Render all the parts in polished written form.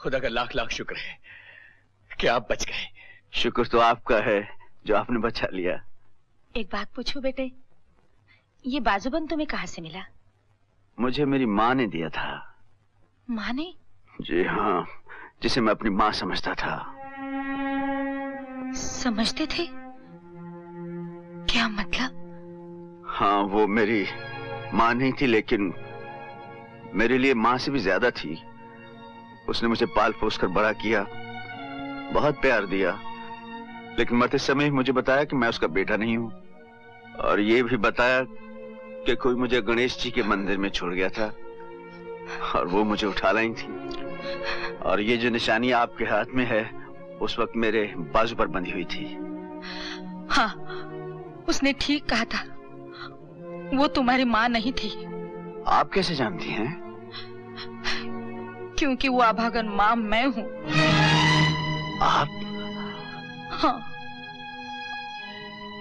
खुदा का लाख लाख शुक्र है कि आप बच गए। शुक्र तो आपका है जो आपने बचा लिया। एक बात पूछूं बेटे, ये बाजूबंद तुम्हें कहाँ से मिला? मुझे मेरी माँ ने दिया था। माँ ने? जी हाँ, जिसे मैं अपनी माँ समझता था। समझते थे? क्या मतलब? हाँ, वो मेरी माँ नहीं थी, लेकिन मेरे लिए माँ से भी ज्यादा थी। उसने मुझे पाल पोस कर बड़ा किया, बहुत प्यार दिया, लेकिन मरते समय मुझे बताया कि मैं उसका बेटा नहीं हूँ, और ये भी बताया कि कोई मुझे गणेश जी के मंदिर में छोड़ गया था और वो मुझे उठा लाई थी। और ये जो निशानी आपके हाथ में है उस वक्त मेरे बाजू पर बंधी हुई थी। हाँ, उसने ठीक कहा था, वो तुम्हारी माँ नहीं थी। आप कैसे जानती हैं? क्योंकि वो अभागन माँ मैं हूँ। आप? हाँ।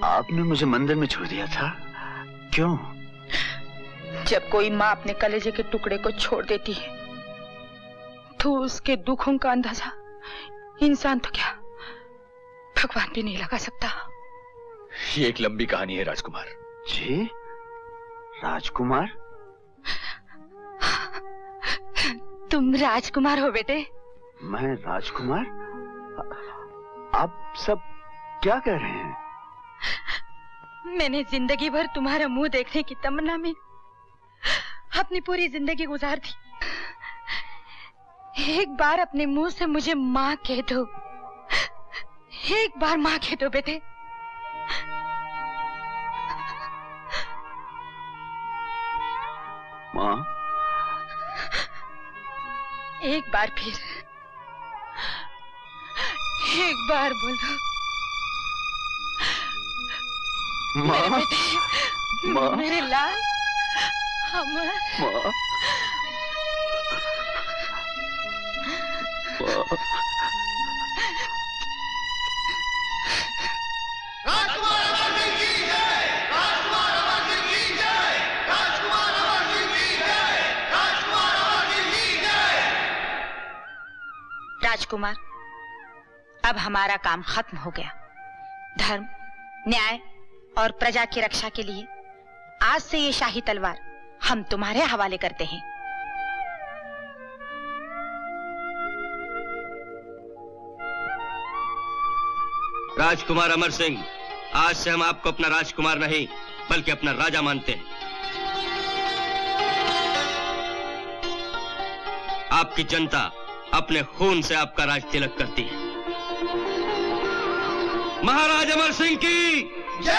आपने मुझे मंदिर में छोड़ दिया था, क्यों? जब कोई माँ अपने कलेजे के टुकड़े को छोड़ देती है तो उसके दुखों का अंदाजा इंसान तो क्या, भगवान भी नहीं लगा सकता। ये एक लंबी कहानी है राजकुमार जी। राजकुमार? तुम राजकुमार हो बेटे? मैं राजकुमार? आप सब क्या कह रहे हैं? मैंने जिंदगी भर तुम्हारा मुंह देखने की तमन्ना में अपनी पूरी जिंदगी गुजार दी। एक बार अपने मुंह से मुझे माँ कह दो, एक बार माँ कह दो बेटे। माँ? एक बार फिर, एक बार बोलो। माँ? मेरे बेटे, माँ? मेरे लाल, अमर। माँ? राजकुमार, अब हमारा काम खत्म हो गया। धर्म, न्याय और प्रजा की रक्षा के लिए आज से ये शाही तलवार हम तुम्हारे हवाले करते हैं। राजकुमार अमर सिंह, आज से हम आपको अपना राजकुमार नहीं बल्कि अपना राजा मानते हैं। आपकी जनता अपने खून से आपका राज तिलक करती है। महाराज अमर सिंह की जय!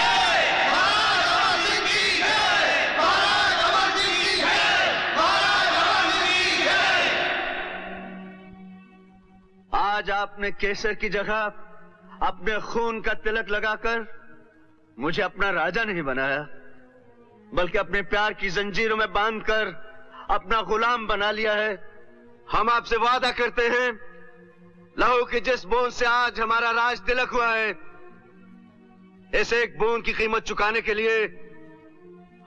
महाराज अमर सिंह की जय! महाराज अमर सिंह की जय! महाराज अमर सिंह की जय! आज आपने केसर की जगह अपने खून का तिलक लगाकर मुझे अपना राजा नहीं बनाया, बल्कि अपने प्यार की जंजीरों में बांधकर अपना गुलाम बना लिया है। हम आपसे वादा करते हैं, लहू की जिस बूंद से आज हमारा राज तिलक हुआ है, इस एक बूंद की कीमत चुकाने के लिए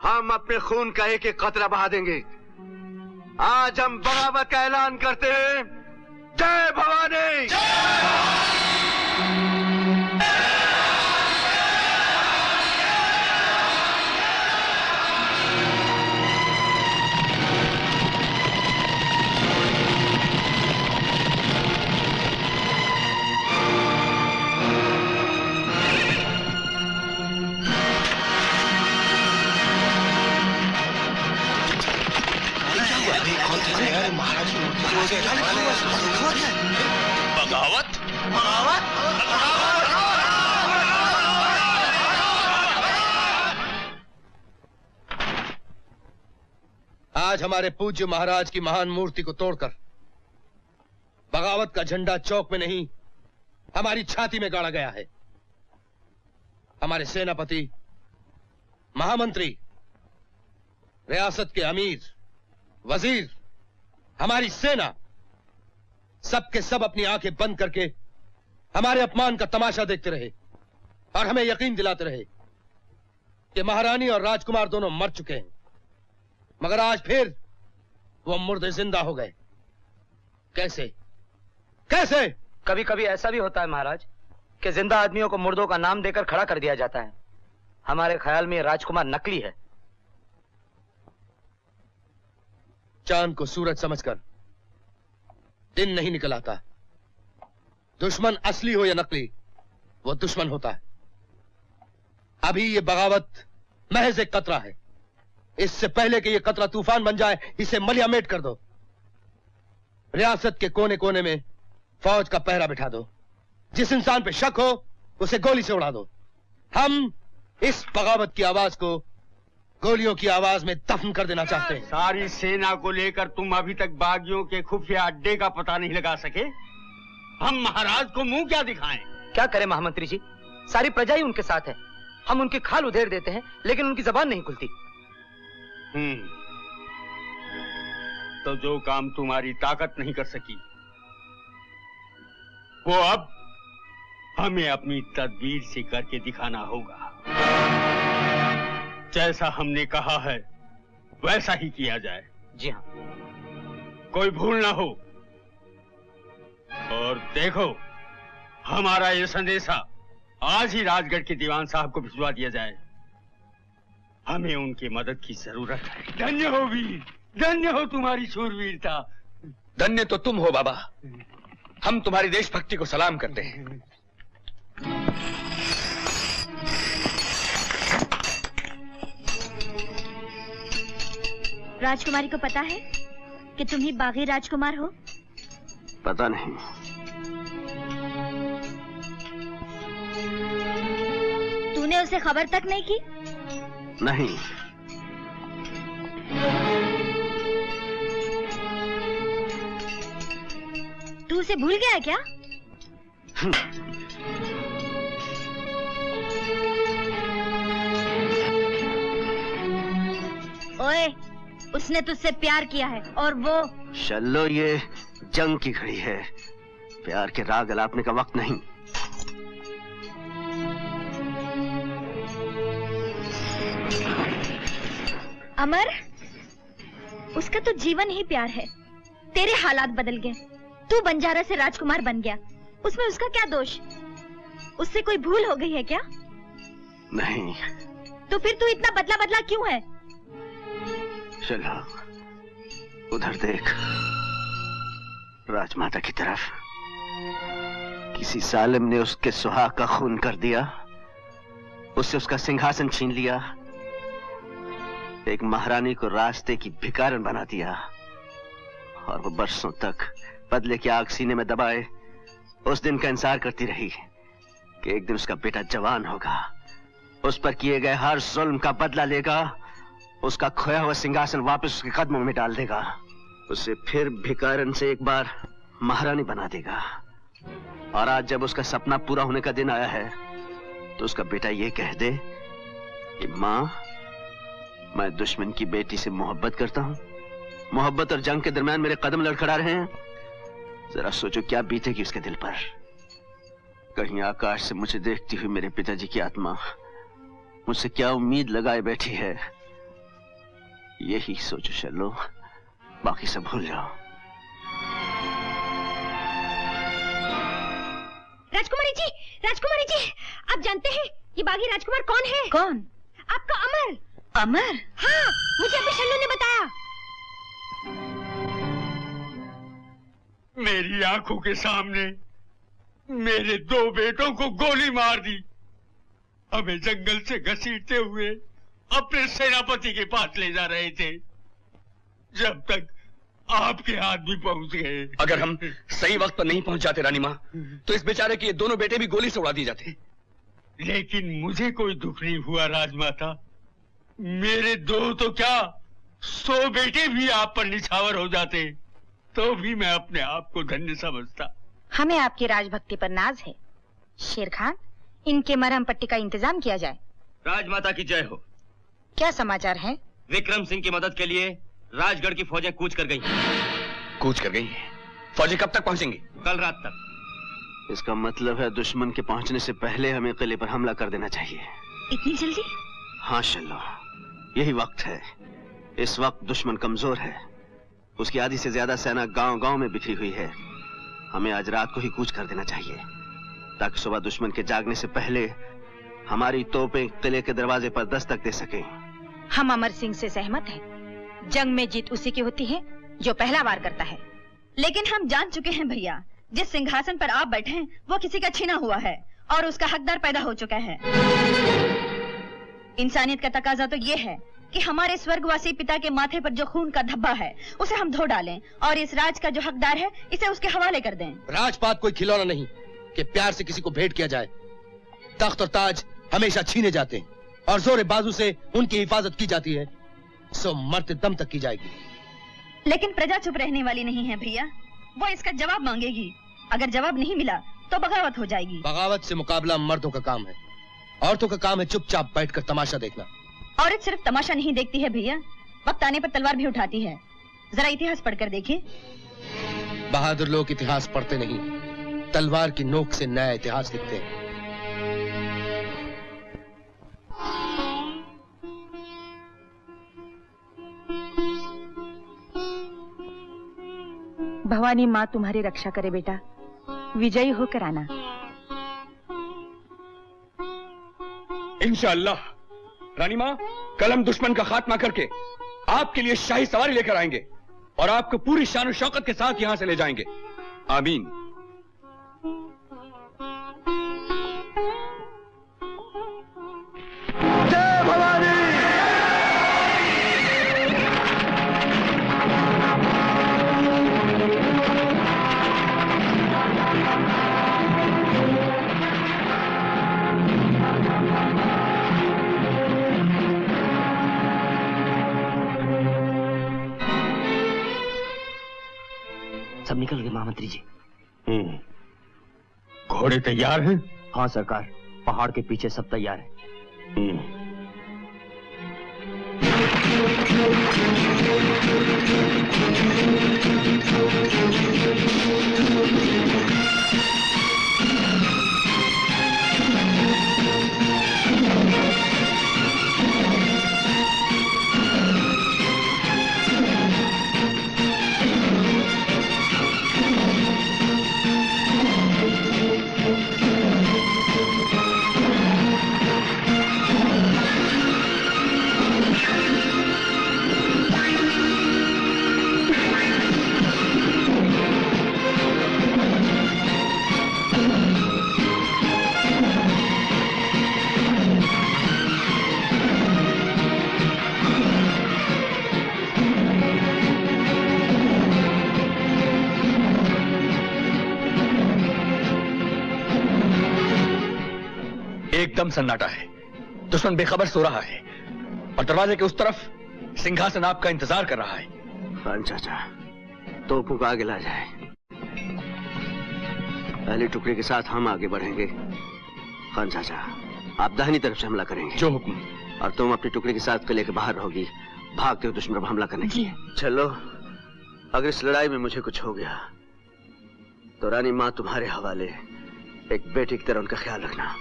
हम अपने खून का एक एक कतरा बहा देंगे। आज हम बगावत का ऐलान करते हैं। जय भवानी! बगावत? आज हमारे पूज्य महाराज की महान मूर्ति को तोड़कर बगावत का झंडा चौक में नहीं हमारी छाती में गाड़ा गया है। हमारे सेनापति, महामंत्री, रियासत के अमीर, वजीर, हमारी सेना, सबके सब अपनी आंखें बंद करके हमारे अपमान का तमाशा देखते रहे और हमें यकीन दिलाते रहे कि महारानी और राजकुमार दोनों मर चुके हैं, मगर आज फिर वो मुर्दे जिंदा हो गए। कैसे? कैसे? कभी कभी ऐसा भी होता है महाराज कि जिंदा आदमियों को मुर्दों का नाम देकर खड़ा कर दिया जाता है। हमारे ख्याल में राजकुमार नकली है। चांद को सूरज समझकर दिन नहीं निकल आता। दुश्मन असली हो या नकली, वो दुश्मन होता है। अभी ये बगावत महज एक कतरा है। इससे पहले कि ये कतरा तूफान बन जाए, इसे मलियामेट कर दो। रियासत के कोने कोने में फौज का पहरा बिठा दो। जिस इंसान पे शक हो उसे गोली से उड़ा दो। हम इस बगावत की आवाज को गोलियों की आवाज में दफन कर देना चाहते हैं। सारी सेना को लेकर तुम अभी तक बागियों के खुफिया अड्डे का पता नहीं लगा सके। हम महाराज को मुंह क्या दिखाएं? क्या करें महामंत्री जी, सारी प्रजा ही उनके साथ है। हम उनकी खाल उधेड़ देते हैं लेकिन उनकी जबान नहीं खुलती। तो जो काम तुम्हारी ताकत नहीं कर सकी, वो अब हमें अपनी तदबीर से करके दिखाना होगा। जैसा हमने कहा है वैसा ही किया जाए। जी हाँ। कोई भूल ना हो। और देखो, हमारा ये संदेशा आज ही राजगढ़ के दीवान साहब को भिजवा दिया जाए। हमें उनकी मदद की जरूरत है। धन्य हो वीर, धन्य हो तुम्हारी शूरवीरता। धन्य तो तुम हो बाबा। हम तुम्हारी देशभक्ति को सलाम करते हैं। राजकुमारी को पता है कि तुम ही बागी राजकुमार हो? पता नहीं। तूने उसे खबर तक नहीं की? नहीं। तू उसे भूल गया क्या? ओए, उसने तुझसे प्यार किया है और वो। शल्लो, ये जंग की घड़ी है। प्यार के राग अलापने का वक्त नहीं। अमर, उसका तो जीवन ही प्यार है। तेरे हालात बदल गए। तू बंजारा से राजकुमार बन गया। उसमें उसका क्या दोष? उससे कोई भूल हो गई है क्या? नहीं। तो फिर तू इतना बदला बदला क्यों है? चलो, उधर देख। राजमाता की तरफ। किसी जालिम ने उसके सुहाग का खून कर दिया, उससे उसका सिंहासन छीन लिया, एक महारानी को रास्ते की भिखारन बना दिया, और वो बरसों तक बदले की आग सीने में दबाए उस दिन का इंतजार करती रही कि एक दिन उसका बेटा जवान होगा, उस पर किए गए हर जुल्म का बदला लेगा, उसका खोया हुआ सिंहासन वापस उसके कदमों में डाल देगा, उसे फिर भिखारन से एक बार महारानी बना देगा। और आज जब उसका सपना पूरा होने का दिन आया है तो उसका बेटा ये कह दे कि मां, मैं दुश्मन की बेटी से मोहब्बत करता हूं। मोहब्बत और जंग के दरमियान मेरे कदम लड़खड़ा रहे हैं। जरा सोचो क्या बीतेगी उसके दिल पर। कहीं आकाश से मुझे देखती हुई मेरे पिताजी की आत्मा मुझसे क्या उम्मीद लगाए बैठी है। यही सोचो शल्लो, बाकी सब भूल जाओ। राजकुमारी जी, आप जानते हैं ये बागी राजकुमार कौन है? कौन? आपका अमर। अमर? हाँ, मुझे अभी शल्लू ने बताया। मेरी आंखों के सामने मेरे 2 बेटों को गोली मार दी। हमें जंगल से घसीटते हुए अपने सेनापति के पास ले जा रहे थे, जब तक आपके हाथ भी पहुंच गए। अगर हम सही वक्त पर नहीं पहुंच जाते रानी मां, तो इस बेचारे के ये दोनों बेटे भी गोली से उड़ा दिए जाते। लेकिन मुझे कोई दुख नहीं हुआ राजमाता। मेरे 2 तो क्या 100 बेटे भी आप पर निछावर हो जाते तो भी मैं अपने आप को धन्य समझता। हमें आपकी राजभक्ति पर नाज है। शेर खान, इनके मरहम पट्टी का इंतजाम किया जाए। राजमाता की जय हो। क्या समाचार है? विक्रम सिंह की मदद के लिए राजगढ़ की फौजें कूच कर गई। कूच कर गई? फौजें कब तक पहुंचेंगी? कल रात तक। इसका मतलब है दुश्मन के पहुंचने से पहले हमें किले पर हमला कर देना चाहिए। इतनी जल्दी? हाँ शल्लो, यही वक्त है। इस वक्त दुश्मन कमजोर है। उसकी आधी से ज्यादा सेना गांव-गांव में बिखरी हुई है। हमें आज रात को ही कूच कर देना चाहिए, ताकि सुबह दुश्मन के जागने से पहले हमारी तोपें किले के दरवाजे पर दस्तक दे सकें। हम अमर सिंह से सहमत हैं। जंग में जीत उसी की होती है जो पहला वार करता है। लेकिन हम जान चुके हैं भैया, जिस सिंहासन पर आप बैठे हैं वो किसी का छीना हुआ है और उसका हकदार पैदा हो चुका है। इंसानियत का तकाजा तो ये है कि हमारे स्वर्गवासी पिता के माथे पर जो खून का धब्बा है उसे हम धो डालें और इस राज का जो हकदार है इसे उसके हवाले कर दें। राजपाट कोई खिलौना नहीं कि प्यार से किसी को भेंट किया जाए। तख्त और ताज हमेशा छीने जाते हैं और जोरे बाजू से उनकी हिफाजत की जाती है, सो मरते दम तक की जाएगी। लेकिन प्रजा चुप रहने वाली नहीं है भैया, वो इसका जवाब मांगेगी। अगर जवाब नहीं मिला तो बगावत हो जाएगी। बगावत से मुकाबला मर्दों का काम है, औरतों का काम है चुपचाप बैठकर तमाशा देखना। औरत सिर्फ तमाशा नहीं देखती है भैया, वक्त आने पर तलवार भी उठाती है। जरा इतिहास पढ़कर देखिए। बहादुर लोग इतिहास पढ़ते नहीं, तलवार की नोक से नया इतिहास लिखते हैं। भवानी माँ तुम्हारी रक्षा करे बेटा, विजयी होकर आना। इंशाअल्लाह रानी माँ, कल हम दुश्मन का खात्मा करके आपके लिए शाही सवारी लेकर आएंगे और आपको पूरी शान और शौकत के साथ यहां से ले जाएंगे। आमीन। जय भवानी। सब निकल गए महामंत्री जी। घोड़े तैयार हैं? हाँ सरकार, पहाड़ के पीछे सब तैयार है। एकदम सन्नाटा है, दुश्मन बेखबर सो रहा है और दरवाजे के उस तरफ सिंहासन आपका इंतजार कर रहा है। खान चाचा, तोपों को आगे ला जाए। पहले टुकड़े के साथ हम आगे बढ़ेंगे। खान चाचा, आप दाहिनी तरफ से हमला करेंगे। जो हुक्म। और तुम अपने टुकड़े के साथ किले के बाहर रहोगी, भागते हुए दुश्मन पर हमला करने की। चलो, अगर इस लड़ाई में मुझे कुछ हो गया तो रानी माँ तुम्हारे हवाले, एक बेटी की तरह उनका ख्याल रखना।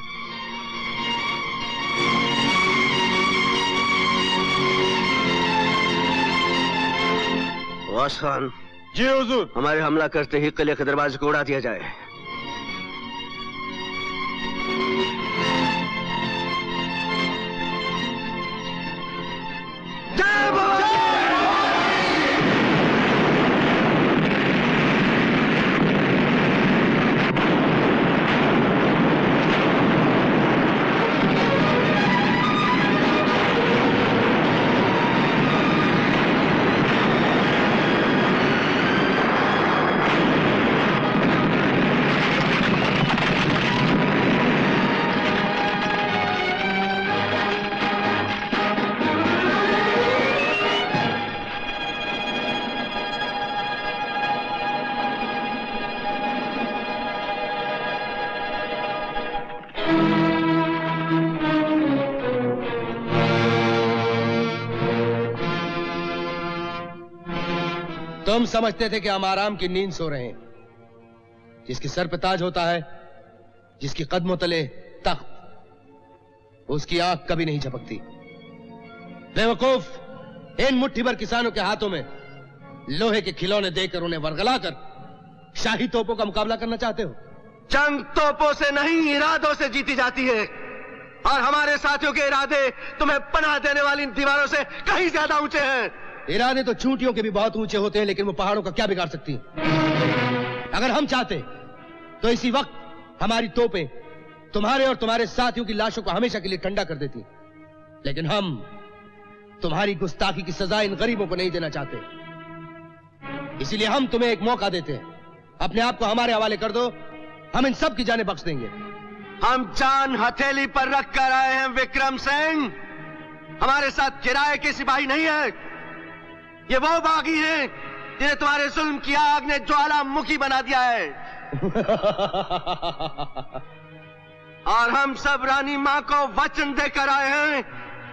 वास खान। जी हुजूर। हमारे हमला करते ही किले के दरवाजे को उड़ा दिया जाए। जय भवानी। तुम समझते थे कि हम आराम की नींद सो रहे हैं। जिसके सर पे ताज होता है, जिसकी कदमों तले तख्त, उसकी आंख कभी नहीं झपकती। बेवकूफ, इन मुट्ठी भर किसानों के हाथों में लोहे के खिलौने देकर उन्हें वरगलाकर शाही तोपों का मुकाबला करना चाहते हो? जंग तोपों से नहीं, इरादों से जीती जाती है। और हमारे साथियों के इरादे तुम्हें पनाह देने वाली इन दीवारों से कहीं ज्यादा ऊंचे हैं। इरादे तो चूंटियों के भी बहुत ऊंचे होते हैं, लेकिन वो पहाड़ों का क्या बिगाड़ सकती हैं? अगर हम चाहते तो इसी वक्त हमारी तोपें तुम्हारे और तुम्हारे साथियों की लाशों को हमेशा के लिए ठंडा कर देती, लेकिन हम तुम्हारी गुस्ताखी की सजा इन गरीबों को नहीं देना चाहते। इसीलिए हम तुम्हें एक मौका देते हैं, अपने आप को हमारे हवाले कर दो, हम इन सब की जानें बख्श देंगे। हम जान हथेली पर रख कर आए हैं विक्रम सिंह। हमारे साथ किराए के सिपाही नहीं है। ये वो बागी हैं जिन्हें तुम्हारे जुल्म की आग ने ज्वालामुखी बना दिया है। और हम सब रानी मां को वचन देकर आए हैं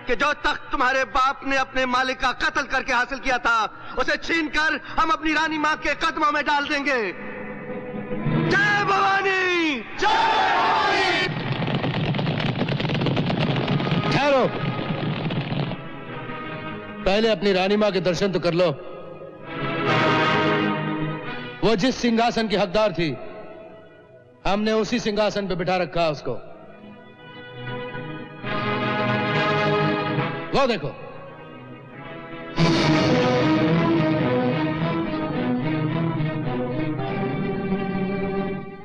कि जो तख्त तुम्हारे बाप ने अपने मालिक का कत्ल करके हासिल किया था, उसे छीनकर हम अपनी रानी मां के कदमों में डाल देंगे। जय भवानी, जय भवानी। ठहरो, पहले अपनी रानी मां के दर्शन तो कर लो। वो जिस सिंहासन की हकदार थी, हमने उसी सिंहासन पे बिठा रखा उसको। वो देखो,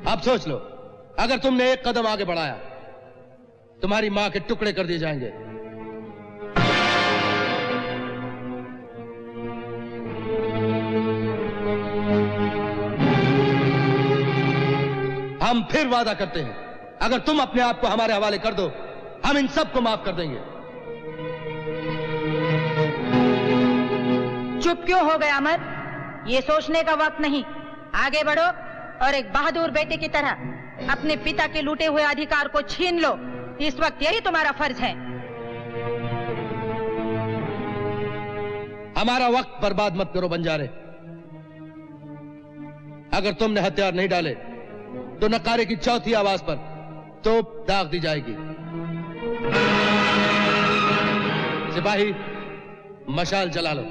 अब सोच लो, अगर तुमने एक कदम आगे बढ़ाया, तुम्हारी मां के टुकड़े कर दिए जाएंगे। हम फिर वादा करते हैं, अगर तुम अपने आप को हमारे हवाले कर दो, हम इन सबको माफ कर देंगे। चुप क्यों हो गए अमर? ये सोचने का वक्त नहीं, आगे बढ़ो और एक बहादुर बेटे की तरह अपने पिता के लूटे हुए अधिकार को छीन लो। इस वक्त यही तुम्हारा फर्ज है। हमारा वक्त बर्बाद मत करो बंजारे। अगर तुमने हथियार नहीं डाले तो नकारे की चौथी आवाज पर तोप दाग दी जाएगी। सिपाही, मशाल जला लो।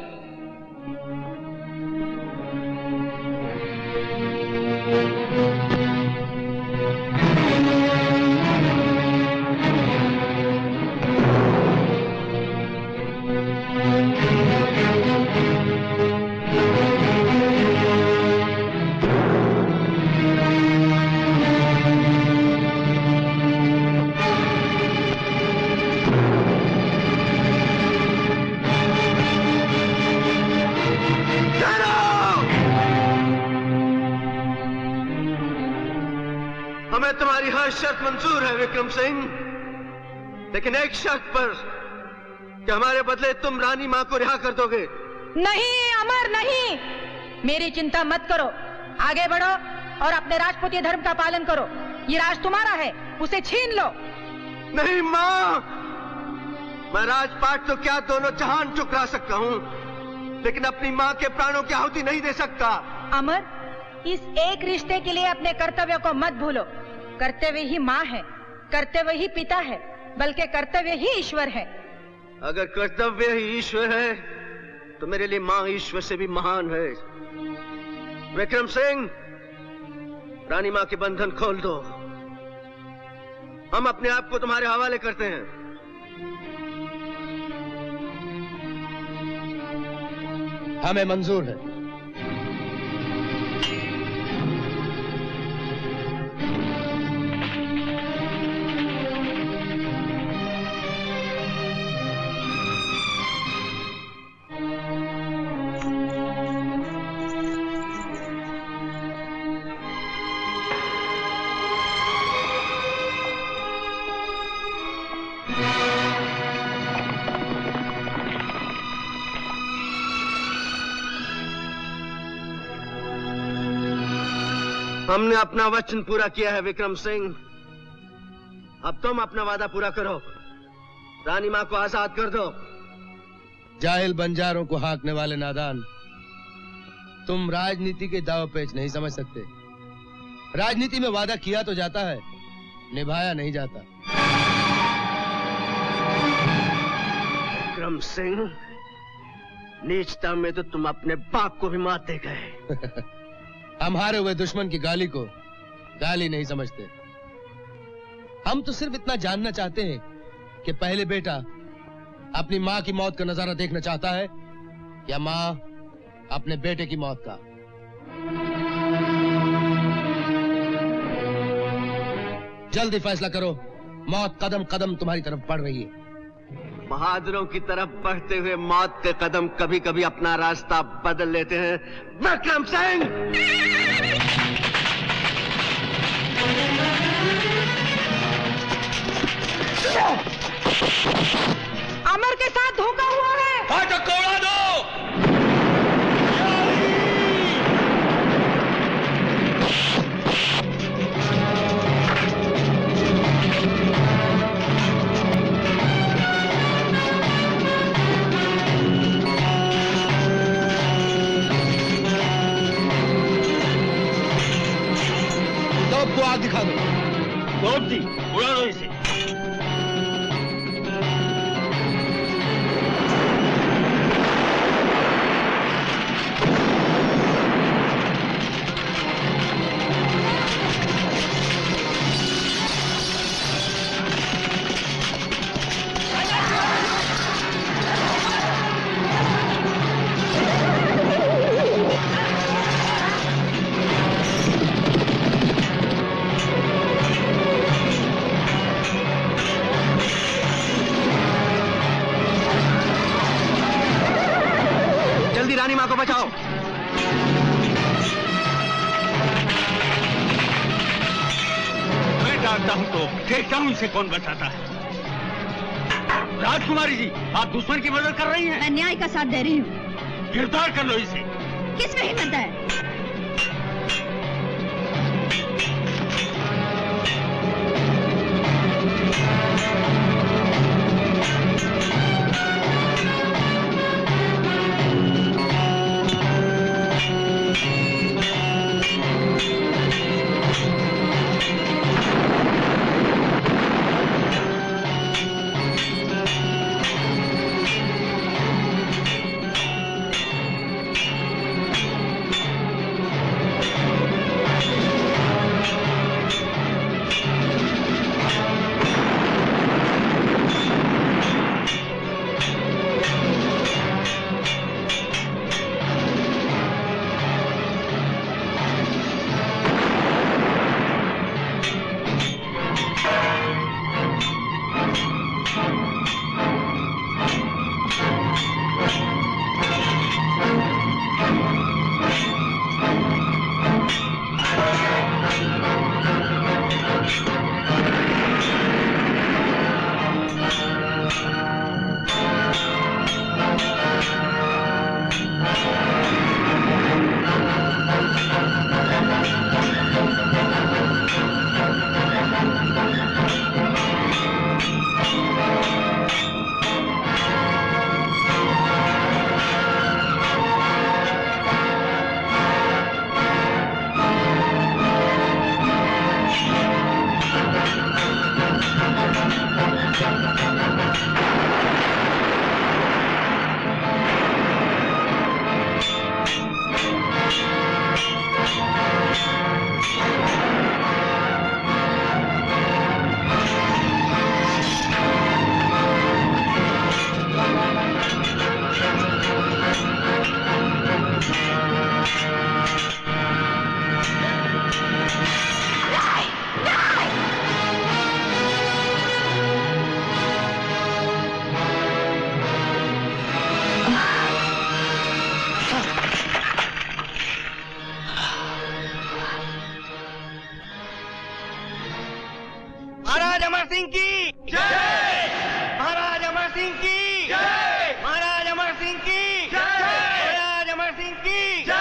हमें तुम्हारी हर शर्त मंजूर है विक्रम सिंह, लेकिन एक शर्त पर, कि हमारे बदले तुम रानी मां को रिहा कर दोगे। नहीं अमर, नहीं। मेरी चिंता मत करो, आगे बढ़ो और अपने राजपूती धर्म का पालन करो। ये राज तुम्हारा है, उसे छीन लो। नहीं मां, मैं राजपाट तो क्या दोनों जहान ठुकरा सकता हूं, लेकिन अपनी मां के प्राणों की आहुति नहीं दे सकता। अमर, इस एक रिश्ते के लिए अपने कर्तव्य को मत भूलो। कर्तव्य ही माँ है, कर्तव्य ही पिता है, बल्कि कर्तव्य ही ईश्वर है। अगर कर्तव्य ही ईश्वर है, तो मेरे लिए माँ ईश्वर से भी महान है। विक्रम सिंह, रानी माँ के बंधन खोल दो। हम अपने आप को तुम्हारे हवाले करते हैं। हमें मंजूर है। हमने अपना वचन पूरा किया है विक्रम सिंह। अब तुम अपना वादा पूरा करो, रानी मां को आजाद कर दो। जाहिल बंजारों को हाँकने वाले नादान, तुम राजनीति के दाव पेच नहीं समझ सकते। राजनीति में वादा किया तो जाता है, निभाया नहीं जाता। विक्रम सिंह, नीचता में तो तुम अपने बाप को भी मार दे गए। हम हारे हुए दुश्मन की गाली को गाली नहीं समझते। हम तो सिर्फ इतना जानना चाहते हैं कि पहले बेटा अपनी मां की मौत का नजारा देखना चाहता है या मां अपने बेटे की मौत का। जल्दी फैसला करो। मौत कदम कदम तुम्हारी तरफ बढ़ रही है। बहादुरों की तरफ बढ़ते हुए मौत के कदम कभी कभी अपना रास्ता बदल लेते हैं। विक्रम सिंह! अमर के साथ धोखा हुआ है। फाटक को उड़ा दो। तोप को आग दिखा दो। तोप दी, उड़ा दो इसे। जल्दी रानी मां को बचाओ। मैं डालता हूं तो देखता हूं इसे कौन बचाता है। राजकुमारी जी, आप दुश्मन की मदद कर रही हैं। मैं न्याय का साथ दे रही हूँ। गिरफ्तार कर लो इसे। किसमें हिम्मत है? महाराज अमर सिंह की जय। महाराज अमर सिंह की जय। महाराज अमर सिंह की जय। महाराज अमर सिंह की जय।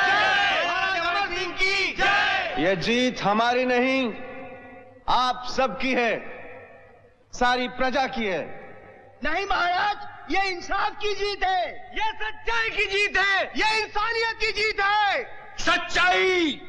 महाराज अमर सिंह की जय। ये जीत हमारी नहीं, आप सबकी है, सारी प्रजा की है। नहीं महाराज, ये इंसाफ की जीत है, ये सच्चाई की जीत है, ये इंसानियत की जीत है। सच्चाई